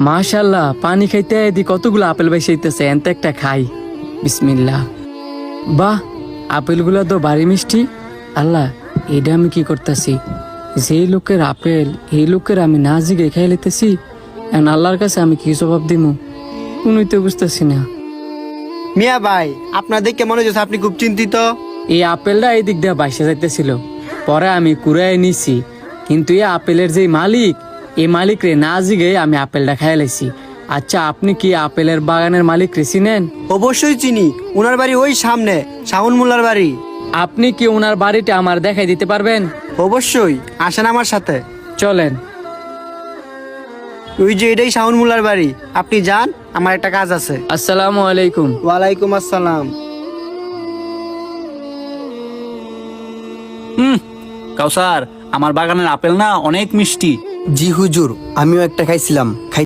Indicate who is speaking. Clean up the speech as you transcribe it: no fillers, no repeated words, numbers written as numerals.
Speaker 1: মাশাআল্লাহ, পানি খাইতে এদি কতগুলো আপেল বাইসাইতেছে, এনতে একটা খাই। বিসমিল্লাহ। বাহ, আপেলগুলো তো ভারী মিষ্টি। আল্লাহ, এটা আমি কি করতেছি? যেই লোকের আপেল এই লোকের আমি না জিগে খাই লিতেছি, এখন আল্লাহর কাছে আমি কি জবাব দিমু কোনই তো বুঝতেছি না।
Speaker 2: মিয়া ভাই, আপনার দেখে মনে হচ্ছে আপনি খুব চিন্তিত।
Speaker 1: এই আপেলটা এই দিক দিয়ে বাইসা যাইতেছিল, পরে আমি কুড়াই নিছি, কিন্তু এই আপেলের যে মালিক, এই মালিক রে না জিগে আমি আপেলটা খাই লাইছি। আচ্ছা, আপনি কি আপেলের বাগানের মালিক রে চিনেন?
Speaker 2: অবশ্যই চিনি, উনার বাড়ি ওই সামনে, শাওন মোল্লার বাড়ি।
Speaker 1: আপনি কি ওনার বাড়িটা আমার দেখাই দিতে পারবেন?
Speaker 2: অবশ্যই, আসেন আমার সাথে।
Speaker 1: চলেন।
Speaker 2: ওই যে এটাই শাওন মোল্লার বাড়ি, আপনি যান, আমার একটা কাজ আছে।
Speaker 1: আসসালামু আলাইকুম।
Speaker 2: ওয়ালাইকুম আসসালাম।
Speaker 3: কাউসার, আমার বাগানের আপেল না অনেক মিষ্টি।
Speaker 2: জি হুজুর, আমিও একটা খাইছিলাম।